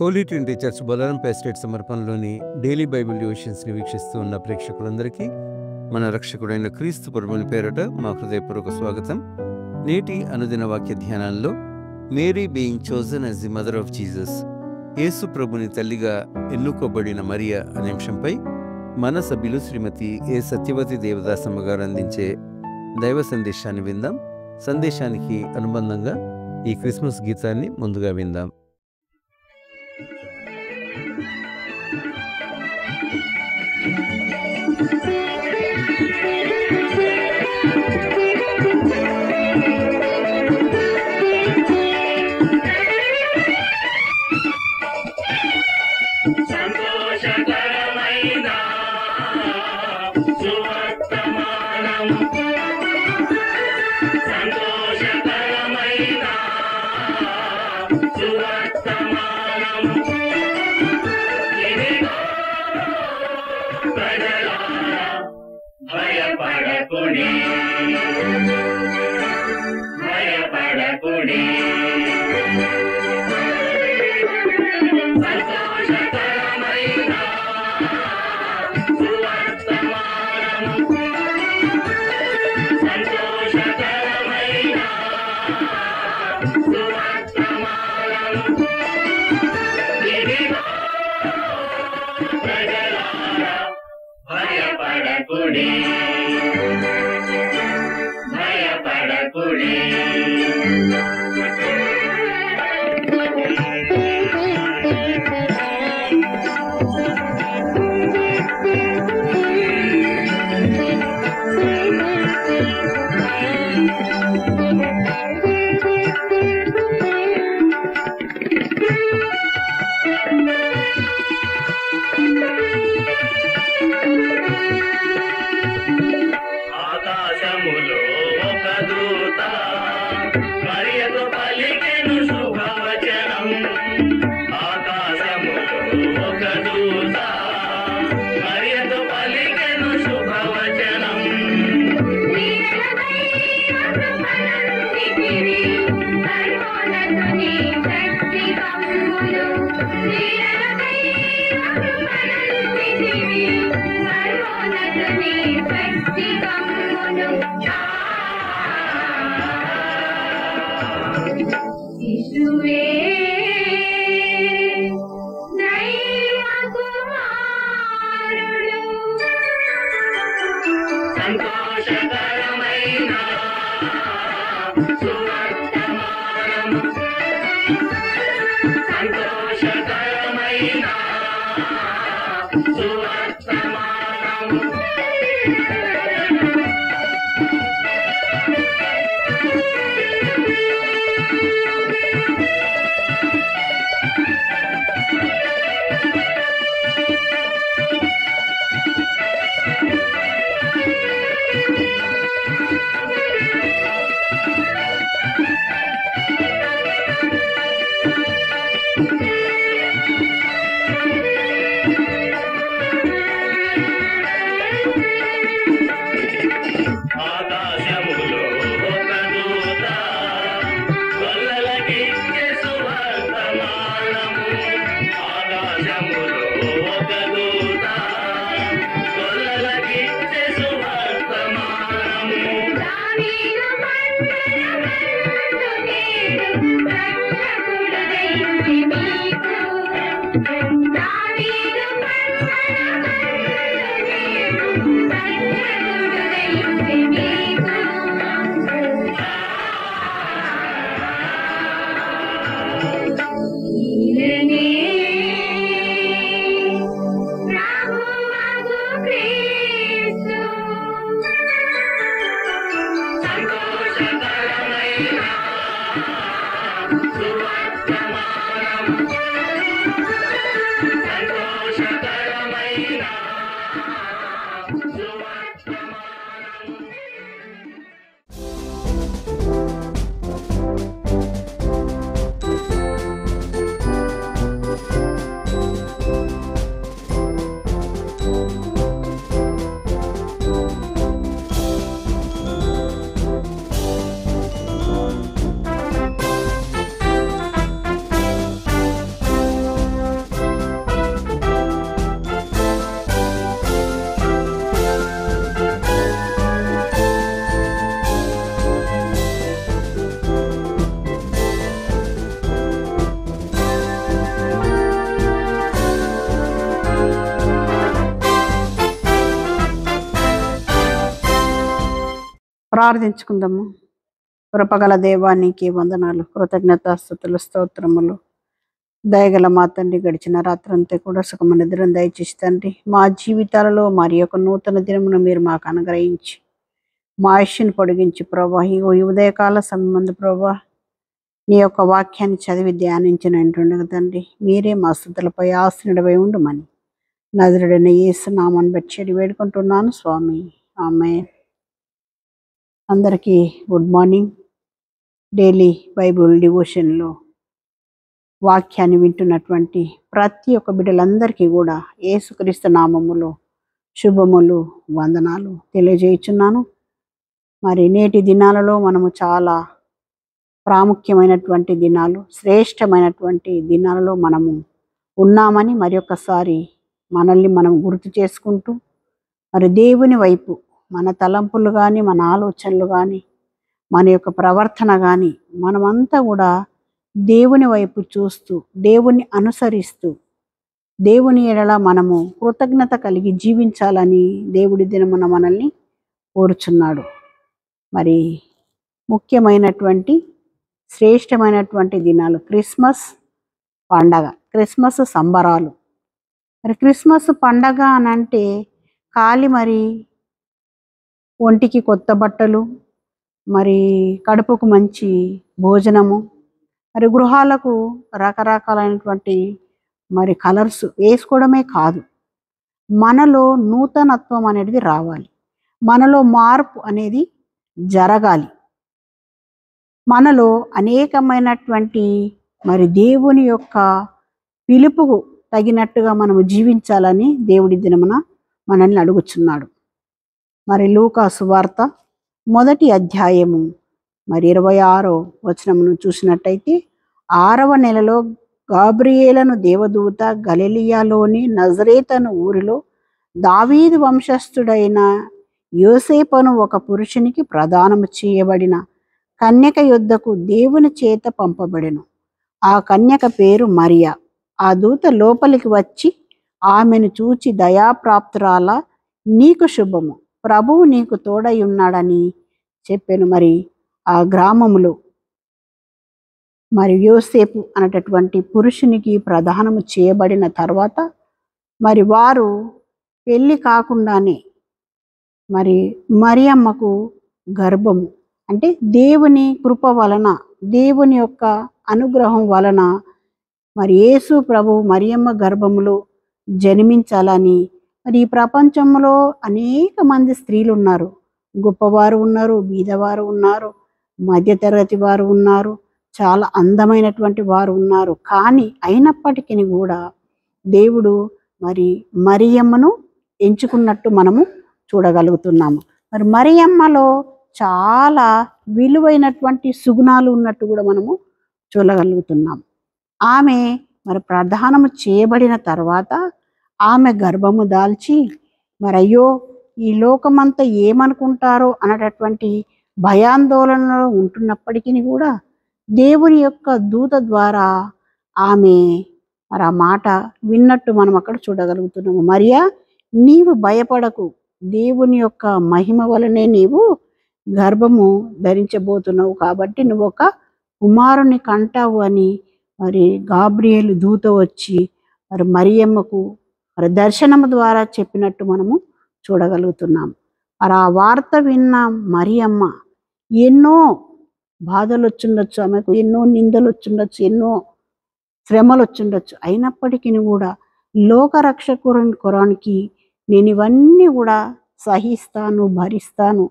Holi Trinity Church Bolarum estate సమర్పణలోని daily Bible డివోషన్స్ని వీక్షిస్తూ ఉన్న ప్రేక్షకులందరికీ మన రక్షకుడైన క్రీస్తు ప్రభుని పేరట మా హృదయపూర్వక స్వాగతం. నేటి అనుదిన వాక్య ధ్యానాల్లో Mary being chosen as the mother of Jesus, Yesu ప్రభుని తల్లిగా ఎన్నుకోబడిన మరియ అనే అంశంపై మన సభ్యులు శ్రీమతి ఏ సత్యవతి దేవదాసమ్మ గారు అందించే దైవ సందేశాన్ని విందాం. సందేశానికి అనుబంధంగా ఈ క్రిస్మస్ గీతాన్ని ముందుగా విందాం. ప్రార్థించుకుందాము. కృపగల దేవానికి వందనాలు, కృతజ్ఞతాస్తుతులు, స్తోత్రములు. దయగల మా తండ్రి, గడిచిన రాత్రంతా కూడా సుఖమైన నిద్రను దయచేసి తండ్రి, మా జీవితాలలో మరి యొక్క నూతన దినమును మీరు మాకు అనుగ్రహించి మా ఆయుష్ను పొడిగించి ప్రభా, ఈ ఉదయకాల సమయమందు ప్రభా నీ యొక్క వాక్యాన్ని చదివి ధ్యానించినట్టుండగా తండ్రి, మీరే మా స్థుతులపై ఆశ్రయుడవై ఉండమని నజరుడైన యేసు నామాన్ని బట్టి వేడుకుంటున్నాను స్వామి. ఆమేన్. అందరికీ గుడ్ మార్నింగ్. డైలీ బైబుల్ డివోషన్లో వాక్యాన్ని వింటున్నటువంటి ప్రతి ఒక్క బిడ్డలందరికీ కూడా యేసుక్రీస్తు నామములో శుభములు, వందనాలు తెలియజేయుచున్నాను. మరి నేటి దినాలలో మనము చాలా ప్రాముఖ్యమైనటువంటి దినాలు, శ్రేష్టమైనటువంటి దినాలలో మనము ఉన్నామని మరి ఒక్కసారి మనల్ని మనం గుర్తు చేసుకుంటూ, మరి దేవుని వైపు మన తలంపులు కానీ, మన ఆలోచనలు కానీ, మన యొక్క ప్రవర్తన కానీ మనమంతా కూడా దేవుని వైపు చూస్తూ, దేవుని అనుసరిస్తూ, దేవుని ఎడల మనము కృతజ్ఞత కలిగి జీవించాలని దేవుడి దినమున మనల్ని కోరుచున్నాడు. మరి ముఖ్యమైనటువంటి శ్రేష్టమైనటువంటి దినాలు క్రిస్మస్ పండగ, క్రిస్మస్ సంబరాలు. మరి క్రిస్మస్ పండగ అని అంటే ఖాళీ మరి ఒంటికి కొత్త బట్టలు, మరి కడుపుకు మంచి భోజనము, మరి గృహాలకు రకరకాలైనటువంటి మరి కలర్స్ వేసుకోవడమే కాదు, మనలో నూతనత్వం అనేది రావాలి, మనలో మార్పు అనేది జరగాలి, మనలో అనేకమైనటువంటి మరి దేవుని యొక్క పిలుపుకు తగినట్టుగా మనము జీవించాలని దేవుడి దినమున మనల్ని అడుగుచున్నాడు. మరి లూకా సువార్త 1వ అధ్యాయము మరి 26వ వచనమును చూసినట్టయితే, 6వ నెలలో గాబ్రియేలను దేవదూత గలిలియాలోని నజరేతను ఊరిలో దావీదు వంశస్థుడైన యోసేపును ఒక పురుషునికి ప్రదానము చేయబడిన కన్యక యొద్దకు దేవుని చేత పంపబడెను. ఆ కన్యక పేరు మరియా. ఆ దూత లోపలికి వచ్చి ఆమెను చూచి, దయాప్రాప్తురాల, నీకు శుభము, ప్రభువు నీకు తోడై ఉన్నాడని చెప్పాను. మరి ఆ గ్రామములో మరి యోసేపు అనేటటువంటి పురుషునికి ప్రదానము చేయబడిన తర్వాత మరి వారు పెళ్ళి కాకుండానే మరి మరియమ్మకు గర్భము, అంటే దేవుని కృప వలన, దేవుని యొక్క అనుగ్రహం వలన మరి యేసు ప్రభు మరియమ్మ గర్భములో జన్మించాలని. మరి ఈ ప్రపంచంలో అనేక మంది స్త్రీలు ఉన్నారు, గొప్పవారు ఉన్నారు, బీదవారు ఉన్నారు, మధ్యతరగతి వారు ఉన్నారు, చాలా అందమైనటువంటి వారు ఉన్నారు. కానీ అయినప్పటికీ కూడా దేవుడు మరి మరియమ్మను ఎంచుకున్నట్టు మనము చూడగలుగుతున్నాము. మరి మరియమ్మలో చాలా విలువైనటువంటి సుగుణాలు ఉన్నట్టు కూడా మనము చూడగలుగుతున్నాం. ఆమె మరి ప్రదానము చేయబడిన తర్వాత ఆమె గర్భము దాల్చి మరి అయ్యో ఈ లోకమంతా ఏమనుకుంటారో అనేటటువంటి భయాందోళనలో ఉంటున్నప్పటికీ కూడా దేవుని యొక్క దూత ద్వారా ఆమె మరి ఆ మాట విన్నట్టు మనం అక్కడ చూడగలుగుతున్నాము. మరియా, నీవు భయపడకు, దేవుని యొక్క మహిమ వలనే నీవు గర్భము ధరించబోతున్నావు, కాబట్టి నువ్వు ఒక కుమారుని కంటావు అని మరి గాబ్రియేలు దూత వచ్చి మరి మరియమ్మకు మరి దర్శనము ద్వారా చెప్పినట్టు మనము చూడగలుగుతున్నాం. మరి ఆ వార్త విన్న మరియమ్మ ఎన్నో బాధలు వచ్చుండొచ్చు, ఆమెకు ఎన్నో నిందలు వచ్చుండొచ్చు, ఎన్నో శ్రమలు వచ్చుండొచ్చు. అయినప్పటికీ కూడా లోకరక్షకురానికి నేను ఇవన్నీ కూడా సహిస్తాను, భరిస్తాను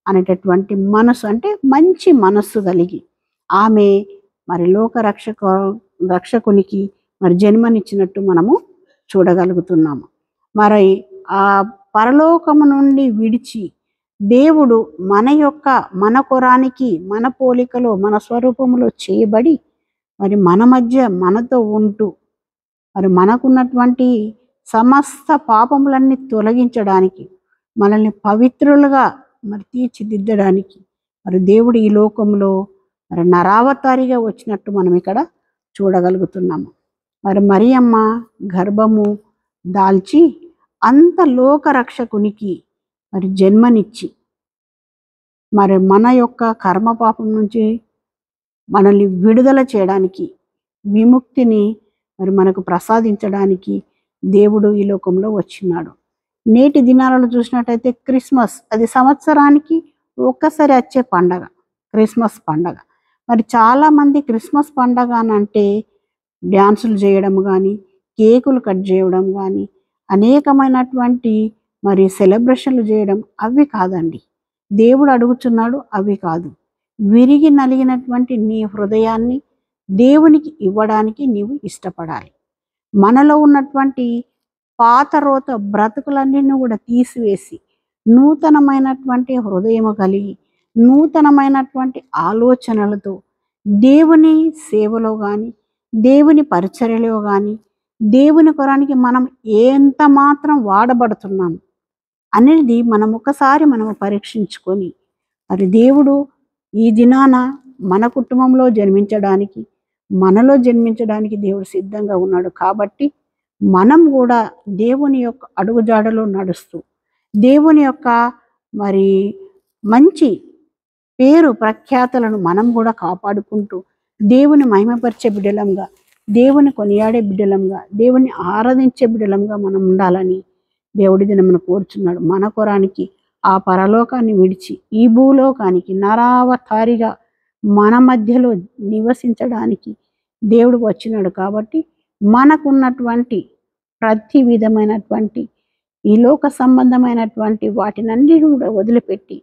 అనేటటువంటి మనసు, అంటే మంచి మనస్సు కలిగి ఆమె మరి రక్షకునికి మరి జన్మనిచ్చినట్టు మనము చూడగలుగుతున్నాము. మరి ఆ పరలోకము నుండి విడిచి దేవుడు మన కొరానికి, మన పోలికలో, మన స్వరూపములో చేయబడి మరి మన మధ్య మనతో ఉంటూ మరి మనకున్నటువంటి సమస్త పాపములన్నీ తొలగించడానికి, మనల్ని పవిత్రులుగా మరి తీర్చిదిద్దడానికి మరి దేవుడు ఈ లోకంలో మరి నరావతారిగా వచ్చినట్టు మనం ఇక్కడ చూడగలుగుతున్నాము. మరి మరియమ్మ గర్భము దాల్చి అంత లోకరక్షకునికి మరి జన్మనిచ్చి మరి మన యొక్క కర్మ పాపం నుంచి మనల్ని విడుదల చేయడానికి, విముక్తిని మరి మనకు ప్రసాదించడానికి దేవుడు ఈ లోకంలో వచ్చినాడు. నేటి దినాలలో చూసినట్టయితే క్రిస్మస్ అది సంవత్సరానికి ఒక్కసారి వచ్చే పండగ, క్రిస్మస్ పండగ. మరి చాలామంది క్రిస్మస్ పండగ అని అంటే డ్యాన్సులు చేయడం కానీ, కేకులు కట్ చేయడం కానీ, అనేకమైనటువంటి మరి సెలబ్రేషన్లు చేయడం అవి కాదండి. దేవుడు అడుగుతున్నాడు అవి కాదు. విరిగి నలిగినటువంటి నీ హృదయాన్ని దేవునికి ఇవ్వడానికి నీవు ఇష్టపడాలి. మనలో ఉన్నటువంటి పాత రోత బ్రతుకులన్నిటిని కూడా తీసివేసి నూతనమైనటువంటి హృదయము కలిగి, నూతనమైనటువంటి ఆలోచనలతో దేవుని సేవలో కానీ, దేవుని పరిచర్యలో కానీ, దేవుని కొరానికి మనం ఎంత మాత్రం వాడబడుతున్నాం అనేది మనం ఒకసారి పరీక్షించుకొని, మరి దేవుడు ఈ దినాన మన కుటుంబంలో జన్మించడానికి, మనలో జన్మించడానికి దేవుడు సిద్ధంగా ఉన్నాడు. కాబట్టి మనం కూడా దేవుని యొక్క అడుగుజాడలో నడుస్తూ, దేవుని యొక్క మరి మంచి పేరు ప్రఖ్యాతలను మనం కూడా కాపాడుకుంటూ, దేవుని మహిమపరిచే బిడ్డలంగా, దేవుని కొనియాడే బిడ్డలంగా, దేవుని ఆరాధించే బిడ్డలంగా మనం ఉండాలని దేవుడి దినమున కోరుచున్నాడు. మన కొరానికి ఆ పరలోకాన్ని విడిచి ఈ భూలోకానికి నరావతారిగా మన మధ్యలో నివసించడానికి దేవుడు వచ్చినాడు. కాబట్టి మనకున్నటువంటి ప్రతి విధమైనటువంటి ఈ లోక సంబంధమైనటువంటి వాటినన్నీ కూడా వదిలిపెట్టి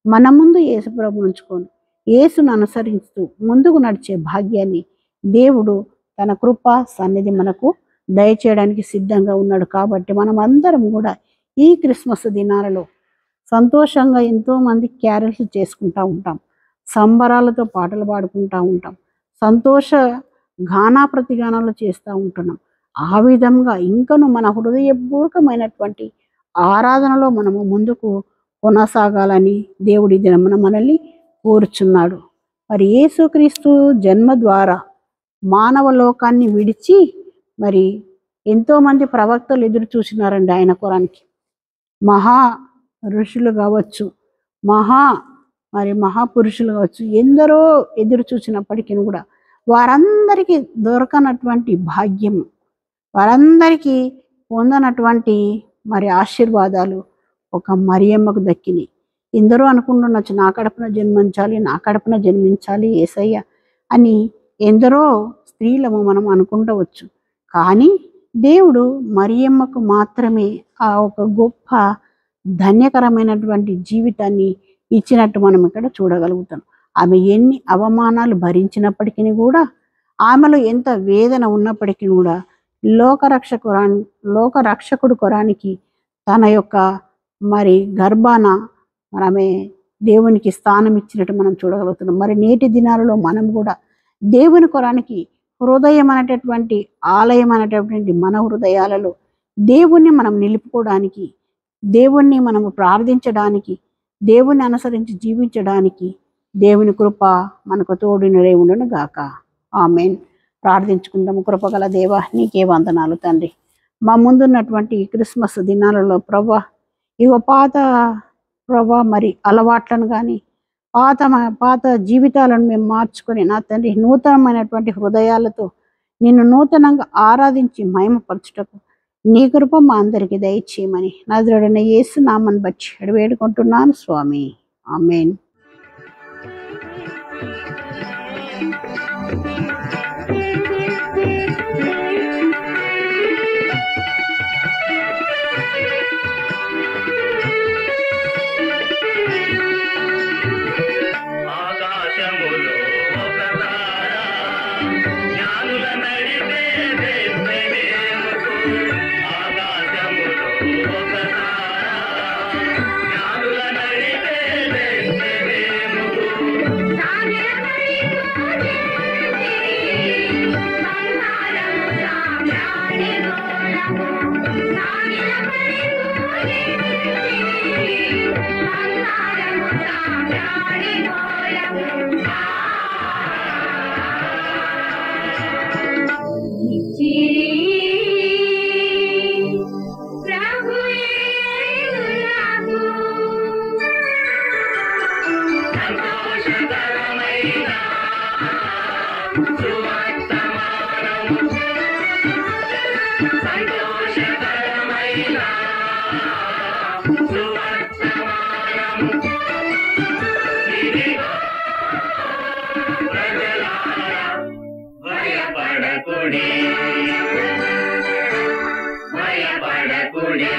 మన ముందు యేసు ప్రభువును ఉంచుకొని, యేసును అనుసరిస్తూ ముందుకు నడిచే భాగ్యాన్ని దేవుడు తన కృప సన్నిధి మనకు దయచేయడానికి సిద్ధంగా ఉన్నాడు. కాబట్టి మనం అందరం కూడా ఈ క్రిస్మస్ దినాలలో సంతోషంగా ఎంతోమంది క్యారల్స్ చేసుకుంటూ ఉంటాం, సంబరాలతో పాటలు పాడుకుంటూ ఉంటాం, సంతోష గానా ప్రతిగానాలు చేస్తూ ఉంటున్నాం. ఆ విధంగా ఇంకను మన హృదయపూర్వకమైనటువంటి ఆరాధనలో మనము ముందుకు కొనసాగాలని దేవుడి దినమున మనల్ని కోరుచున్నాడు. మరి యేసుక్రీస్తు జన్మ ద్వారా మానవ లోకాన్ని విడిచి మరి ఎంతోమంది ప్రవక్తలు ఎదురు చూసినారండి ఆయన కొరానికి. మహా ఋషులు కావచ్చు, మహాపురుషులు కావచ్చు, ఎందరో ఎదురు చూసినప్పటికీ కూడా వారందరికీ దొరకనటువంటి భాగ్యము, వారందరికీ పొందనటువంటి మరి ఆశీర్వాదాలు ఒక మరియమ్మకు దక్కినాయి. ఎందరో అనుకుంటుండొచ్చు, నా కడుపున జన్మించాలి యేసయ్య అని ఎందరో స్త్రీలము మనం అనుకుంటవచ్చు. కానీ దేవుడు మరియమ్మకు మాత్రమే ఆ ఒక గొప్ప ధన్యకరమైనటువంటి జీవితాన్ని ఇచ్చినట్టు మనం ఇక్కడ చూడగలుగుతాం. ఆమె ఎన్ని అవమానాలు భరించినప్పటికీ కూడా, ఆమెలో ఎంత వేదన ఉన్నప్పటికీ కూడా లోకరక్షకుడు కొరానికి తన యొక్క మరి గర్భాన ఆమె దేవునికి స్థానం ఇచ్చినట్టు మనం చూడగలుగుతున్నాం. మరి నేటి దినాలలో మనం కూడా దేవుని కొరానికి హృదయం అనేటటువంటి ఆలయం అనేటటువంటి మన హృదయాలలో దేవుణ్ణి మనం నిలుపుకోవడానికి, దేవుణ్ణి మనము ప్రార్థించడానికి, దేవుణ్ణి అనుసరించి జీవించడానికి దేవుని కృప మనకు తోడునై ఉండును గాక. ఆమేన్. ప్రార్థించుకుందాము. కృపగల దేవా, నీకే వందనాలు తండ్రి. మా ముందున్నటువంటి క్రిస్మస్ దినాలలో ప్రభా, మరి అలవాట్లను కానీ పాత జీవితాలను మేము మార్చుకొని నా తండ్రి నూతనమైనటువంటి హృదయాలతో నిన్ను నూతనంగా ఆరాధించి మహిమపరచుటకు నీ కృప మా అందరికీ దయచేయమని నజరేయుడైన యేసు నామమును బట్టి వేడుకుంటున్నాను స్వామి. ఆమేన్. భయపడకుడి